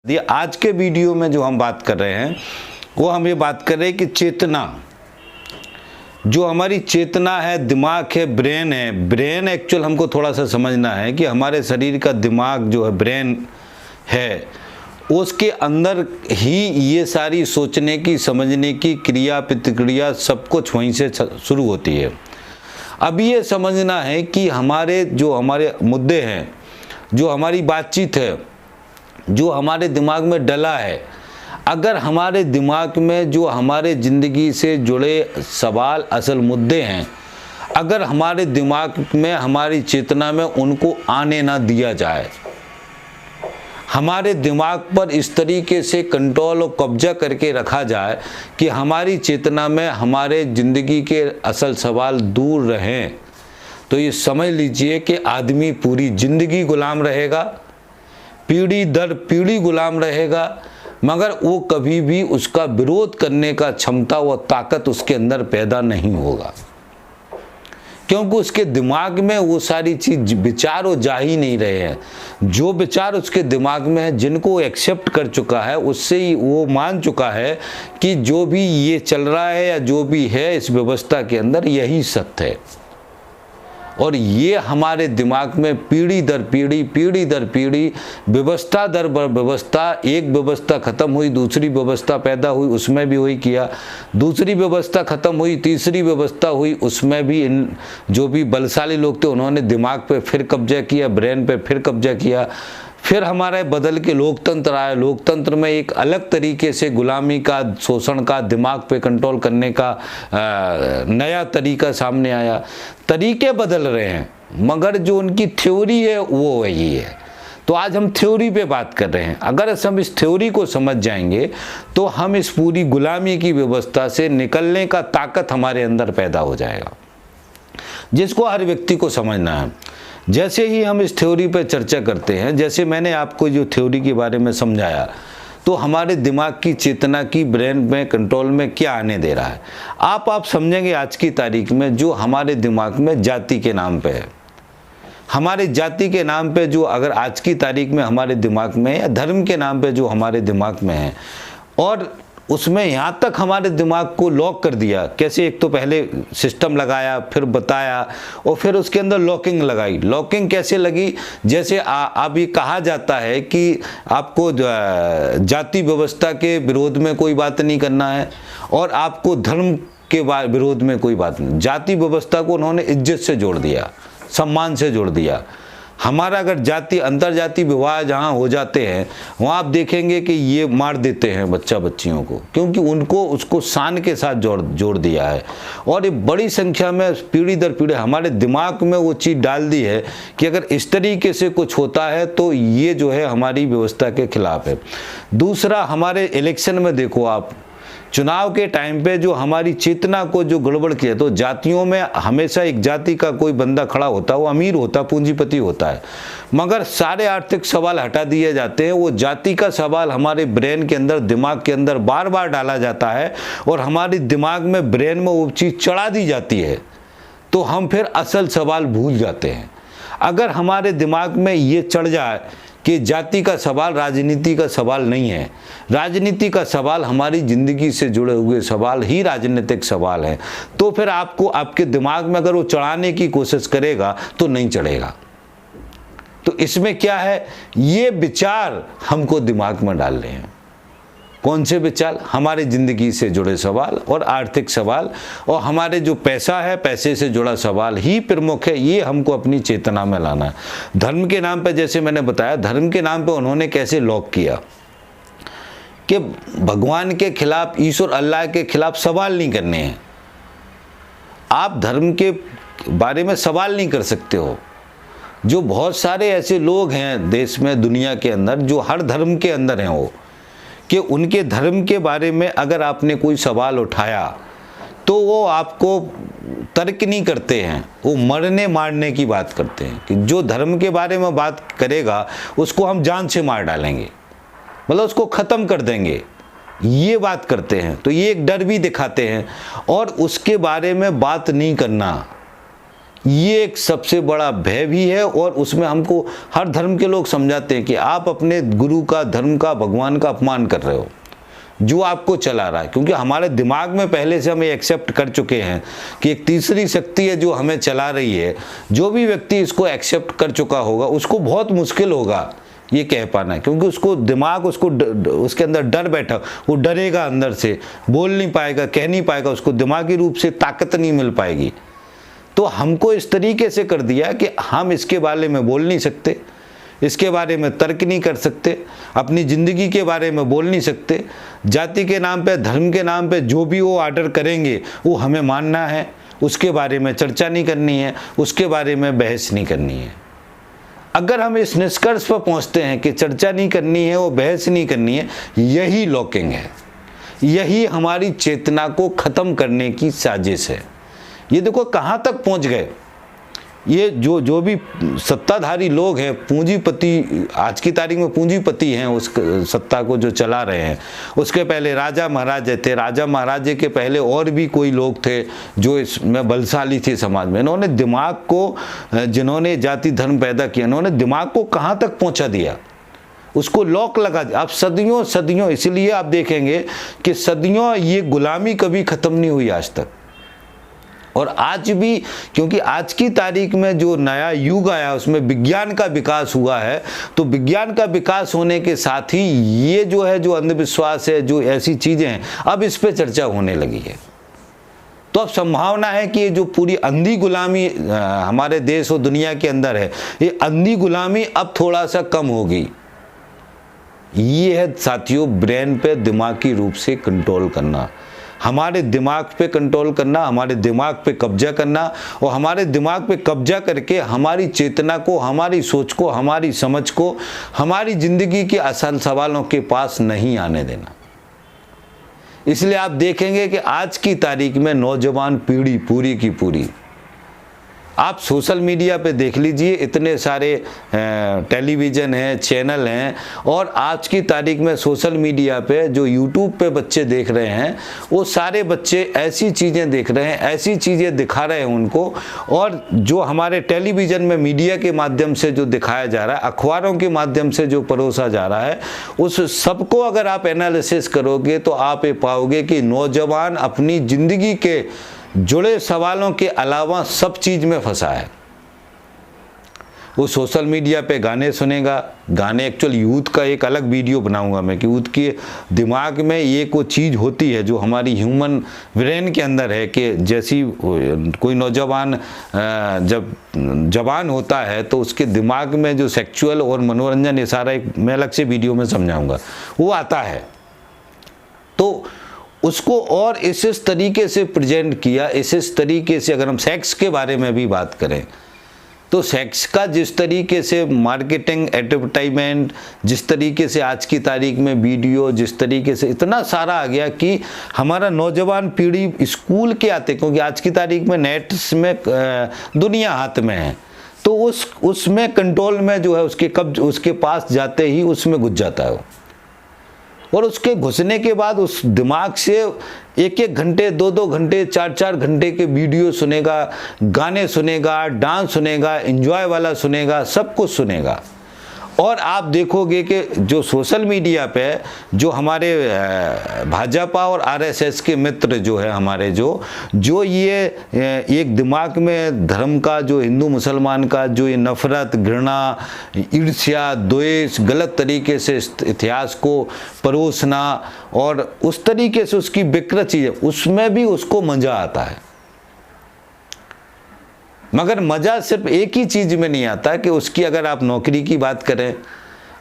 ये आज के वीडियो में जो हम बात कर रहे हैं वो हम ये बात कर रहे हैं कि चेतना, जो हमारी चेतना है, दिमाग है, ब्रेन है। ब्रेन एक्चुअल हमको थोड़ा सा समझना है कि हमारे शरीर का दिमाग जो है, ब्रेन है, उसके अंदर ही ये सारी सोचने की, समझने की क्रिया प्रतिक्रिया सब कुछ वहीं से शुरू होती है। अब ये समझना है कि हमारे मुद्दे हैं, जो हमारी बातचीत है, जो हमारे दिमाग में डला है, अगर हमारे दिमाग में जो हमारे ज़िंदगी से जुड़े सवाल, असल मुद्दे हैं, अगर हमारे दिमाग में, हमारी चेतना में उनको आने ना दिया जाए, हमारे दिमाग पर इस तरीके से कंट्रोल और कब्जा करके रखा जाए कि हमारी चेतना में हमारे ज़िंदगी के असल सवाल दूर रहें, तो ये समझ लीजिए कि आदमी पूरी ज़िंदगी गुलाम रहेगा, पीढ़ी दर पीढ़ी गुलाम रहेगा, मगर वो कभी भी उसका विरोध करने का क्षमता व ताकत उसके अंदर पैदा नहीं होगा, क्योंकि उसके दिमाग में वो सारी चीज, विचार वो जा ही नहीं रहे हैं। जो विचार उसके दिमाग में है, जिनको वो एक्सेप्ट कर चुका है, उससे ही वो मान चुका है कि जो भी ये चल रहा है या जो भी है इस व्यवस्था के अंदर, यही सत्य है। और ये हमारे दिमाग में पीढ़ी दर पीढ़ी, व्यवस्था दर व्यवस्था, एक व्यवस्था खत्म हुई, दूसरी व्यवस्था पैदा हुई, उसमें भी वही किया, दूसरी व्यवस्था खत्म हुई, तीसरी व्यवस्था हुई, उसमें भी इन जो भी बलशाली लोग थे उन्होंने दिमाग पे फिर कब्जा किया, ब्रेन पे फिर कब्जा किया। फिर हमारे बदल के लोकतंत्र आया। लोकतंत्र में एक अलग तरीके से गुलामी का, शोषण का, दिमाग पे कंट्रोल करने का नया तरीका सामने आया। तरीके बदल रहे हैं, मगर जो उनकी थ्योरी है वो वही है। तो आज हम थ्योरी पे बात कर रहे हैं। अगर हम इस थ्योरी को समझ जाएंगे तो हम इस पूरी गुलामी की व्यवस्था से निकलने का ताकत हमारे अंदर पैदा हो जाएगा, जिसको हर व्यक्ति को समझना है। जैसे ही हम इस थ्योरी पर चर्चा करते हैं, जैसे मैंने आपको जो थ्योरी के बारे में समझाया, तो हमारे दिमाग की, चेतना की, ब्रेन में, कंट्रोल में क्या आने दे रहा है, आप समझेंगे आज की तारीख में जो हमारे दिमाग में जाति के नाम पे है, हमारे जाति के नाम पे जो अगर आज की तारीख में हमारे दिमाग में, या धर्म के नाम पे जो हमारे दिमाग में है, और उसमें यहाँ तक हमारे दिमाग को लॉक कर दिया। कैसे? एक तो पहले सिस्टम लगाया, फिर बताया, और फिर उसके अंदर लॉकिंग लगाई। लॉकिंग कैसे लगी? जैसे अब ये कहा जाता है कि आपको जाति व्यवस्था के विरोध में कोई बात नहीं करना है, और आपको धर्म के विरोध में कोई बात नहीं। जाति व्यवस्था को उन्होंने इज्जत से जोड़ दिया, सम्मान से जोड़ दिया। हमारा अगर जाति, अंतर जाति विवाह जहाँ हो जाते हैं, वहाँ आप देखेंगे कि ये मार देते हैं बच्चियों को, क्योंकि उनको उसको शान के साथ जोड़ दिया है। और ये बड़ी संख्या में पीढ़ी दर पीढ़ी हमारे दिमाग में वो चीज़ डाल दी है कि अगर इस तरीके से कुछ होता है तो ये जो है हमारी व्यवस्था के खिलाफ है। दूसरा, हमारे इलेक्शन में देखो आप, चुनाव के टाइम पे जो हमारी चेतना को जो गड़बड़ किया, तो जातियों में हमेशा एक जाति का कोई बंदा खड़ा होता है, वो अमीर होता, पूंजीपति होता है, मगर सारे आर्थिक सवाल हटा दिए जाते हैं। वो जाति का सवाल हमारे ब्रेन के अंदर, दिमाग के अंदर बार बार डाला जाता है, और हमारे दिमाग में, ब्रेन में वो चीज़ चढ़ा दी जाती है, तो हम फिर असल सवाल भूल जाते हैं। अगर हमारे दिमाग में ये चढ़ जाए कि जाति का सवाल राजनीति का सवाल नहीं है, राजनीति का सवाल हमारी ज़िंदगी से जुड़े हुए सवाल ही राजनीतिक सवाल है, तो फिर आपको, आपके दिमाग में अगर वो चढ़ाने की कोशिश करेगा तो नहीं चढ़ेगा। तो इसमें क्या है, ये विचार हमको दिमाग में डाल रहे हैं। कौन से विचार? हमारे ज़िंदगी से जुड़े सवाल और आर्थिक सवाल, और हमारे जो पैसा है, पैसे से जुड़ा सवाल ही प्रमुख है। ये हमको अपनी चेतना में लाना है। धर्म के नाम पे, जैसे मैंने बताया, धर्म के नाम पे उन्होंने कैसे लॉक किया कि भगवान के खिलाफ, ईश्वर अल्लाह के खिलाफ सवाल नहीं करने हैं। आप धर्म के बारे में सवाल नहीं कर सकते हो। जो बहुत सारे ऐसे लोग हैं देश में, दुनिया के अंदर, जो हर धर्म के अंदर हैं, वो कि उनके धर्म के बारे में अगर आपने कोई सवाल उठाया तो वो आपको तर्क नहीं करते हैं, वो मरने मारने की बात करते हैं कि जो धर्म के बारे में बात करेगा उसको हम जान से मार डालेंगे, मतलब उसको ख़त्म कर देंगे, ये बात करते हैं। तो ये एक डर भी दिखाते हैं, और उसके बारे में बात नहीं करना, ये एक सबसे बड़ा भय भी है। और उसमें हमको हर धर्म के लोग समझाते हैं कि आप अपने गुरु का, धर्म का, भगवान का अपमान कर रहे हो, जो आपको चला रहा है। क्योंकि हमारे दिमाग में पहले से हम ये एक्सेप्ट कर चुके हैं कि एक तीसरी शक्ति है जो हमें चला रही है। जो भी व्यक्ति इसको एक्सेप्ट कर चुका होगा उसको बहुत मुश्किल होगा ये कह पाना, क्योंकि उसको दिमाग, उसके अंदर डर बैठा, वो डरेगा अंदर से, बोल नहीं पाएगा, कह नहीं पाएगा, उसको दिमागी रूप से ताकत नहीं मिल पाएगी। तो हमको इस तरीके से कर दिया कि हम इसके बारे में बोल नहीं सकते, इसके बारे में तर्क नहीं कर सकते, अपनी ज़िंदगी के बारे में बोल नहीं सकते। जाति के नाम पे, धर्म के नाम पे जो भी वो आर्डर करेंगे वो हमें मानना है, उसके बारे में चर्चा नहीं करनी है, उसके बारे में बहस नहीं करनी है। अगर हम इस निष्कर्ष पर पहुंचते हैं कि चर्चा नहीं करनी है, वो बहस नहीं करनी है, यही लॉकिंग है, यही हमारी चेतना को ख़त्म करने की साजिश है। ये देखो कहाँ तक पहुंच गए। ये जो भी सत्ताधारी लोग हैं, पूंजीपति, आज की तारीख में पूंजीपति हैं, उस सत्ता को जो चला रहे हैं। उसके पहले राजा महाराजे थे, राजा महाराजे के पहले और भी कोई लोग थे जो इसमें बलशाली थे समाज में। इन्होंने दिमाग को, जिन्होंने जाति धर्म पैदा किया, इन्होंने दिमाग को कहाँ तक पहुँचा दिया, उसको लॉक लगा दिया। अब सदियों, इसलिए आप देखेंगे कि सदियों ये गुलामी कभी ख़त्म नहीं हुई आज तक। और आज भी, क्योंकि आज की तारीख में जो नया युग आया उसमें विज्ञान का विकास हुआ है, तो विज्ञान का विकास होने के साथ ही ये जो है, जो अंधविश्वास है, जो ऐसी चीज़ें हैं, अब इस पे चर्चा होने लगी है। तो अब संभावना है कि ये जो पूरी अंधी गुलामी हमारे देश और दुनिया के अंदर है, ये अंधी गुलामी अब थोड़ा सा कम होगी। ये है साथियों, ब्रेन पे दिमागी रूप से कंट्रोल करना, हमारे दिमाग पे कंट्रोल करना, हमारे दिमाग पे कब्जा करना, और हमारे दिमाग पे कब्जा करके हमारी चेतना को, हमारी सोच को, हमारी समझ को, हमारी ज़िंदगी के असल सवालों के पास नहीं आने देना। इसलिए आप देखेंगे कि आज की तारीख में नौजवान पीढ़ी पूरी की पूरी, आप सोशल मीडिया पे देख लीजिए, इतने सारे टेलीविज़न हैं, चैनल हैं, और आज की तारीख में सोशल मीडिया पे जो यूट्यूब पे बच्चे देख रहे हैं, वो सारे बच्चे ऐसी चीज़ें देख रहे हैं, ऐसी चीज़ें दिखा रहे हैं उनको। और जो हमारे टेलीविज़न में मीडिया के माध्यम से जो दिखाया जा रहा है, अखबारों के माध्यम से जो परोसा जा रहा है, उस सबको अगर आप एनालिसिस करोगे तो आप ये पाओगे कि नौजवान अपनी ज़िंदगी के जुड़े सवालों के अलावा सब चीज़ में फंसा है। वो सोशल मीडिया पे गाने सुनेगा, गाने, एक्चुअली यूथ का एक अलग वीडियो बनाऊंगा मैं कि यूथ के दिमाग में ये कोई चीज़ होती है जो हमारी ह्यूमन ब्रेन के अंदर है, कि जैसी कोई नौजवान जब जवान होता है तो उसके दिमाग में जो सेक्सुअल और मनोरंजन, ये सारा एक मैं अलग से वीडियो में समझाऊंगा, वो आता है। तो उसको और इस तरीके से प्रेजेंट किया, इस तरीके से, अगर हम सेक्स के बारे में भी बात करें तो सेक्स का जिस तरीके से मार्केटिंग, एडवर्टाइजमेंट, जिस तरीके से आज की तारीख में वीडियो, जिस तरीके से इतना सारा आ गया कि हमारा नौजवान पीढ़ी स्कूल के आते, क्योंकि आज की तारीख में नेट में दुनिया हाथ में है, तो उसमें कंट्रोल में जो है उसके पास जाते ही उसमें घुस जाता है। और उसके घुसने के बाद उस दिमाग से 1-1 घंटे, 2-2 घंटे, 4-4 घंटे के वीडियो सुनेगा, गाने सुनेगा, डांस सुनेगा, एंजॉय वाला सुनेगा, सब कुछ सुनेगा। और आप देखोगे कि जो सोशल मीडिया पे जो हमारे भाजपा और आरएसएस के मित्र जो है हमारे, जो ये एक दिमाग में धर्म का, जो हिंदू मुसलमान का जो ये नफ़रत, घृणा, ईर्ष्या, द्वेष, गलत तरीके से इतिहास को परोसना और उस तरीके से उसकी विकृत चीज़ें, उसमें भी उसको मज़ा आता है। मगर मज़ा सिर्फ एक ही चीज़ में नहीं आता कि उसकी, अगर आप नौकरी की बात करें,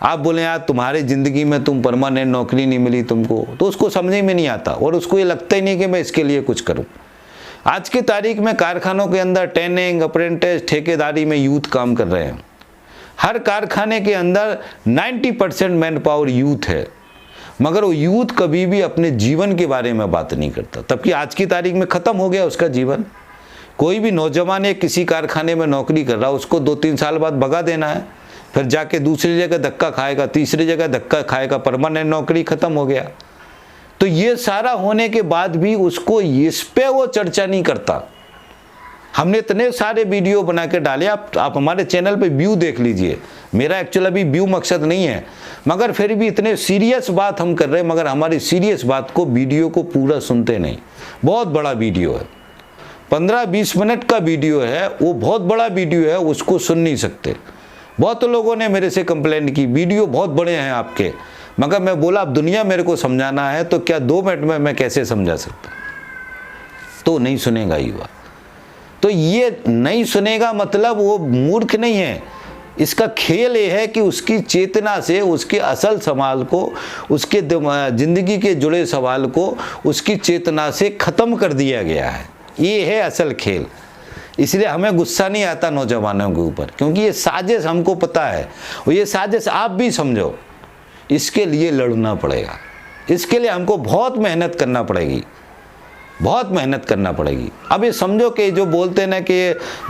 आप बोलें यार तुम्हारी ज़िंदगी में तुम परमानेंट नौकरी नहीं मिली तुमको, तो उसको समझ में नहीं आता और उसको ये लगता ही नहीं कि मैं इसके लिए कुछ करूं। आज की तारीख में कारखानों के अंदर ट्रेनिंग, अप्रेंटिस, ठेकेदारी में यूथ काम कर रहे हैं। हर कारखाने के अंदर 90% मैन पावर यूथ है, मगर वो यूथ कभी भी अपने जीवन के बारे में बात नहीं करता। तबकि आज की तारीख में ख़त्म हो गया उसका जीवन। कोई भी नौजवान है किसी कारखाने में नौकरी कर रहा, उसको 2-3 साल बाद भगा देना है, फिर जाके दूसरी जगह धक्का खाएगा, तीसरी जगह धक्का खाएगा, परमानेंट नौकरी खत्म हो गया। तो ये सारा होने के बाद भी उसको इस पे वो चर्चा नहीं करता। हमने इतने सारे वीडियो बना के डाले, आप हमारे चैनल पे व्यू देख लीजिए। मेरा एक्चुअल अभी व्यू मकसद नहीं है, मगर फिर भी इतने सीरियस बात हम कर रहे हैं, मगर हमारी सीरियस बात को, वीडियो को पूरा सुनते नहीं। बहुत बड़ा वीडियो है, 15-20 मिनट का वीडियो है, वो बहुत बड़ा वीडियो है, उसको सुन नहीं सकते। बहुत लोगों ने मेरे से कंप्लेंट की, वीडियो बहुत बड़े हैं आपके, मगर मैं बोला अब दुनिया मेरे को समझाना है तो क्या 2 मिनट में मैं कैसे समझा सकता, तो नहीं सुनेगा युवा। तो ये नहीं सुनेगा मतलब वो मूर्ख नहीं है, इसका खेल ये है कि उसकी चेतना से उसके असल सवाल को, उसके ज़िंदगी के जुड़े सवाल को उसकी चेतना से ख़त्म कर दिया गया है। ये है असल खेल। इसलिए हमें गुस्सा नहीं आता नौजवानों के ऊपर, क्योंकि ये साजिश हमको पता है, और ये साजिश आप भी समझो। इसके लिए लड़ना पड़ेगा, इसके लिए हमको बहुत मेहनत करना पड़ेगी, बहुत मेहनत करना पड़ेगी। अब ये समझो कि जो बोलते हैं ना कि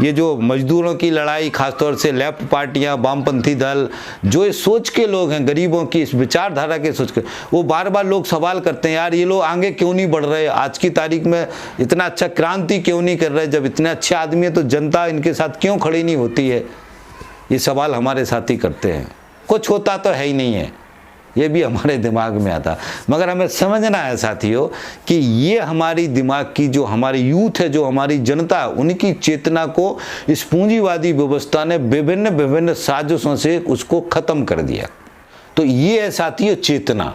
ये जो मजदूरों की लड़ाई, खासतौर से लेफ्ट पार्टियां, वामपंथी दल, जो ये सोच के लोग हैं, गरीबों की इस विचारधारा के सोच के, वो बार बार लोग सवाल करते हैं, यार ये लोग आगे क्यों नहीं बढ़ रहे, आज की तारीख में इतना अच्छा क्रांति क्यों नहीं कर रहे, जब इतने अच्छे आदमी है तो जनता इनके साथ क्यों खड़ी नहीं होती है। ये सवाल हमारे साथी करते हैं। कुछ होता तो है ही नहीं है, ये भी हमारे दिमाग में आता, मगर हमें समझना है साथियों कि ये हमारी दिमाग की, जो हमारी यूथ है, जो हमारी जनता है, उनकी चेतना को इस पूंजीवादी व्यवस्था ने विभिन्न विभिन्न साजिशों से उसको ख़त्म कर दिया। तो ये है साथियों चेतना।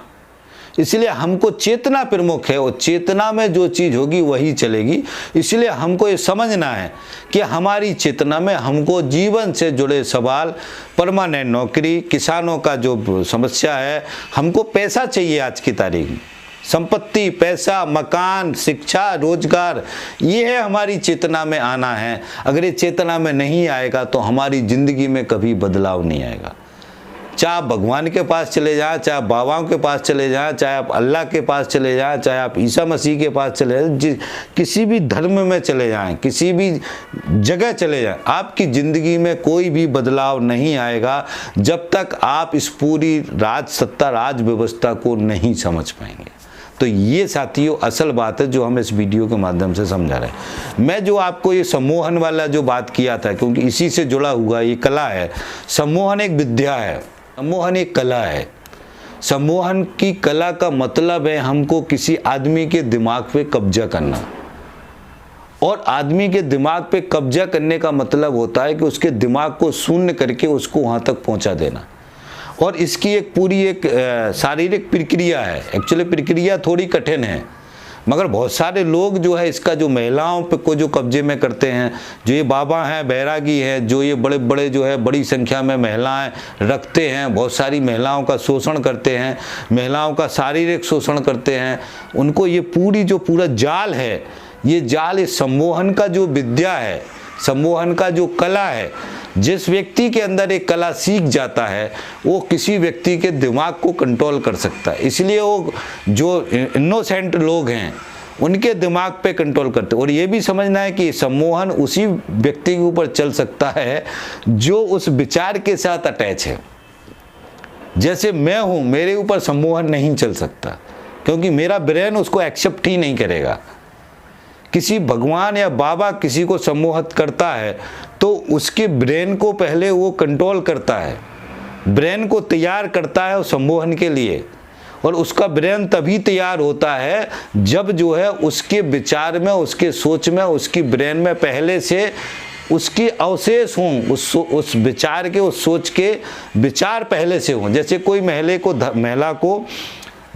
इसलिए हमको चेतना प्रमुख है, और चेतना में जो चीज़ होगी वही चलेगी। इसलिए हमको ये समझना है कि हमारी चेतना में हमको जीवन से जुड़े सवाल, परमानेंट नौकरी, किसानों का जो समस्या है, हमको पैसा चाहिए आज की तारीख में, संपत्ति, पैसा, मकान, शिक्षा, रोजगार, ये है हमारी चेतना में आना है। अगर ये चेतना में नहीं आएगा तो हमारी ज़िंदगी में कभी बदलाव नहीं आएगा। चाहे आप भगवान के पास चले जाएं, चाहे आप बाबाओं के पास चले जाएं, चाहे आप अल्लाह के पास चले जाएं, चाहे आप ईसा मसीह के पास चले जाएं, किसी भी धर्म में चले जाएं, किसी भी जगह चले जाएं, आपकी ज़िंदगी में कोई भी बदलाव नहीं आएगा जब तक आप इस पूरी राज सत्ता, राज व्यवस्था को नहीं समझ पाएंगे। तो ये साथियों असल बात है जो हम इस वीडियो के माध्यम से समझा रहे हैं। मैं जो आपको ये सम्मोहन वाला जो बात किया था, क्योंकि इसी से जुड़ा हुआ ये कला है। सम्मोहन एक विद्या है, सम्मोहन एक कला है। सम्मोहन की कला का मतलब है हमको किसी आदमी के दिमाग पे कब्जा करना, और आदमी के दिमाग पे कब्जा करने का मतलब होता है कि उसके दिमाग को शून्य करके उसको वहाँ तक पहुँचा देना। और इसकी एक पूरी एक शारीरिक प्रक्रिया है। एक्चुअली प्रक्रिया थोड़ी कठिन है, मगर बहुत सारे लोग जो है इसका जो महिलाओं पे को जो कब्जे में करते हैं, जो ये बाबा हैं, बैरागी हैं, जो ये बड़े बड़े जो है बड़ी संख्या में महिलाएं रखते हैं, बहुत सारी महिलाओं का शोषण करते हैं, महिलाओं का शारीरिक शोषण करते हैं, उनको ये पूरी जो पूरा जाल है, ये जाल इस सम्मोहन का जो विद्या है, सम्मोहन का जो कला है, जिस व्यक्ति के अंदर एक कला सीख जाता है वो किसी व्यक्ति के दिमाग को कंट्रोल कर सकता है। इसलिए वो जो इनोसेंट लोग हैं उनके दिमाग पे कंट्रोल करते हैं। और ये भी समझना है कि सम्मोहन उसी व्यक्ति के ऊपर चल सकता है जो उस विचार के साथ अटैच है। जैसे मैं हूँ, मेरे ऊपर सम्मोहन नहीं चल सकता, क्योंकि मेरा ब्रेन उसको एक्सेप्ट ही नहीं करेगा। किसी भगवान या बाबा किसी को सम्मोहित करता है तो उसके ब्रेन को पहले वो कंट्रोल करता है, ब्रेन को तैयार करता है उस सम्मोहन के लिए। और उसका ब्रेन तभी तैयार होता है जब जो है उसके विचार में, उसके सोच में, उसकी ब्रेन में पहले से उसके अवशेष हों, उस विचार के, उस सोच के विचार पहले से हों। जैसे कोई महिला को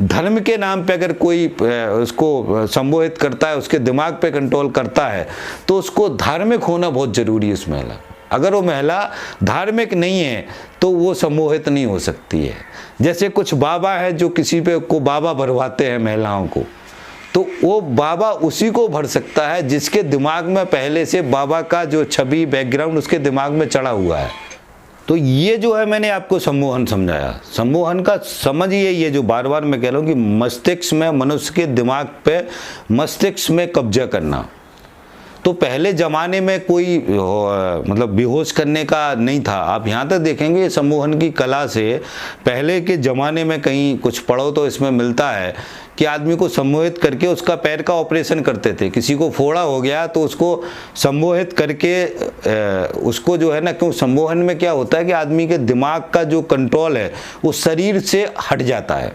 धर्म के नाम पे अगर कोई उसको संबोधित करता है, उसके दिमाग पे कंट्रोल करता है, तो उसको धार्मिक होना बहुत ज़रूरी है उस महिला। अगर वो महिला धार्मिक नहीं है तो वो सम्मोहित नहीं हो सकती है। जैसे कुछ बाबा है जो किसी पे को बाबा भरवाते हैं महिलाओं को, तो वो बाबा उसी को भर सकता है जिसके दिमाग में पहले से बाबा का जो छवि, बैकग्राउंड उसके दिमाग में चढ़ा हुआ है। तो ये जो है मैंने आपको सम्मोहन समझाया। सम्मोहन का समझिए, ये जो बार बार मैं कह रहा हूँ कि मस्तिष्क में, मनुष्य के दिमाग पे मस्तिष्क में कब्जा करना। तो पहले ज़माने में कोई मतलब बेहोश करने का नहीं था। आप यहाँ तक देखेंगे सम्मोहन की कला से पहले के ज़माने में कहीं कुछ पढ़ो तो इसमें मिलता है कि आदमी को सम्मोहित करके उसका पैर का ऑपरेशन करते थे। किसी को फोड़ा हो गया तो उसको सम्मोहित करके उसको जो है ना, क्यों सम्मोहन में क्या होता है कि आदमी के दिमाग का जो कंट्रोल है वो शरीर से हट जाता है।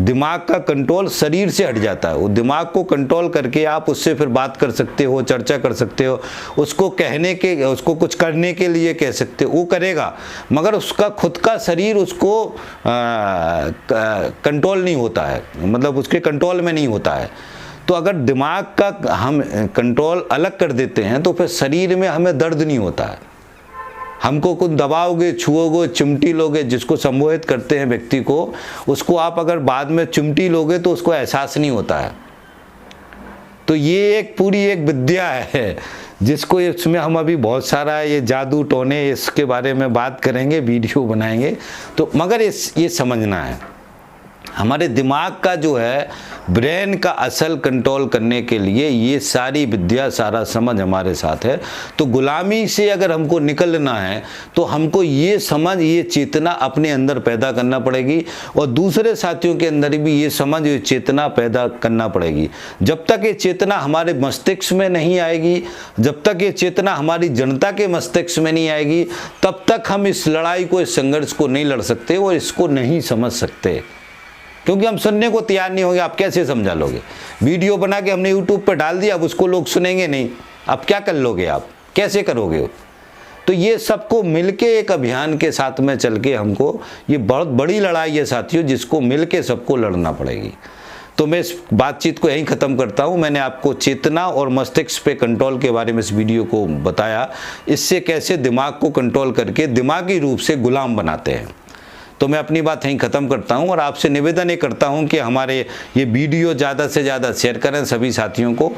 दिमाग का कंट्रोल शरीर से हट जाता है। वो दिमाग को कंट्रोल करके आप उससे फिर बात कर सकते हो, चर्चा कर सकते हो, उसको कहने के, उसको कुछ करने के लिए कह सकते हो, वो करेगा, मगर उसका खुद का शरीर उसको कंट्रोल नहीं होता है, मतलब उसके कंट्रोल में नहीं होता है। तो अगर दिमाग का हम कंट्रोल अलग कर देते हैं तो फिर शरीर में हमें दर्द नहीं होता है। हमको कुछ दबाओगे, छुओगे, चिमटी लोगे, जिसको सम्मोहित करते हैं व्यक्ति को, उसको आप अगर बाद में चिमटी लोगे तो उसको एहसास नहीं होता है। तो ये एक पूरी एक विद्या है जिसको, इसमें हम अभी बहुत सारा ये जादू टोने इसके बारे में बात करेंगे, वीडियो बनाएंगे। तो मगर ये समझना है हमारे दिमाग का जो है ब्रेन का असल कंट्रोल करने के लिए ये सारी विद्या, सारा समझ हमारे साथ है। तो गुलामी से अगर हमको निकलना है तो हमको ये समझ, ये चेतना अपने अंदर पैदा करना पड़ेगी और दूसरे साथियों के अंदर भी ये समझ, ये चेतना पैदा करना पड़ेगी। जब तक ये चेतना हमारे मस्तिष्क में नहीं आएगी, जब तक ये चेतना हमारी जनता के मस्तिष्क में नहीं आएगी, तब तक हम इस लड़ाई को, इस संघर्ष को नहीं लड़ सकते और इसको नहीं समझ सकते, क्योंकि हम सुनने को तैयार नहीं होंगे। आप कैसे समझा लोगे? वीडियो बना के हमने यूट्यूब पर डाल दिया, अब उसको लोग सुनेंगे नहीं, अब क्या कर लोगे आप, कैसे करोगे? तो ये सबको मिलके एक अभियान के साथ में चल के हमको, ये बहुत बड़ी लड़ाई है साथियों, जिसको मिलके सबको लड़ना पड़ेगी। तो मैं इस बातचीत को यहीं ख़त्म करता हूँ। मैंने आपको चेतना और मस्तिष्क पे कंट्रोल के बारे में इस वीडियो को बताया, इससे कैसे दिमाग को कंट्रोल करके दिमागी रूप से गुलाम बनाते हैं। तो मैं अपनी बात यहीं ख़त्म करता हूं और आपसे निवेदन ये करता हूं कि हमारे ये वीडियो ज़्यादा से ज़्यादा शेयर करें, सभी साथियों को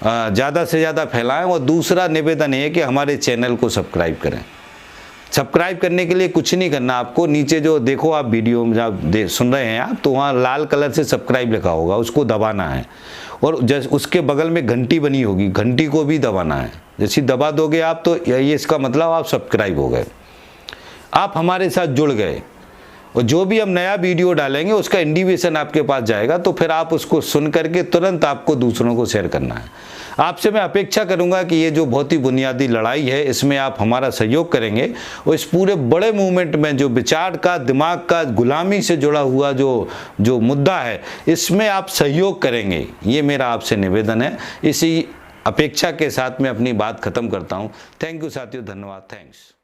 ज़्यादा से ज़्यादा फैलाएं। और दूसरा निवेदन है कि हमारे चैनल को सब्सक्राइब करें। सब्सक्राइब करने के लिए कुछ नहीं करना आपको, नीचे जो देखो आप वीडियो में जब सुन रहे हैं आप, तो वहाँ लाल कलर से सब्सक्राइब लिखा होगा, उसको दबाना है। और जैसे उसके बगल में घंटी बनी होगी, घंटी को भी दबाना है। जैसे दबा दोगे आप तो ये इसका मतलब आप सब्सक्राइब हो गए, आप हमारे साथ जुड़ गए। और जो भी हम नया वीडियो डालेंगे उसका इंडिकेशन आपके पास जाएगा, तो फिर आप उसको सुन करके तुरंत आपको दूसरों को शेयर करना है। आपसे मैं अपेक्षा करूंगा कि ये जो बहुत ही बुनियादी लड़ाई है, इसमें आप हमारा सहयोग करेंगे और इस पूरे बड़े मूवमेंट में जो विचार का, दिमाग का, गुलामी से जुड़ा हुआ जो मुद्दा है, इसमें आप सहयोग करेंगे, ये मेरा आपसे निवेदन है। इसी अपेक्षा के साथ मैं अपनी बात खत्म करता हूँ। थैंक यू साथियों, धन्यवाद, थैंक्स।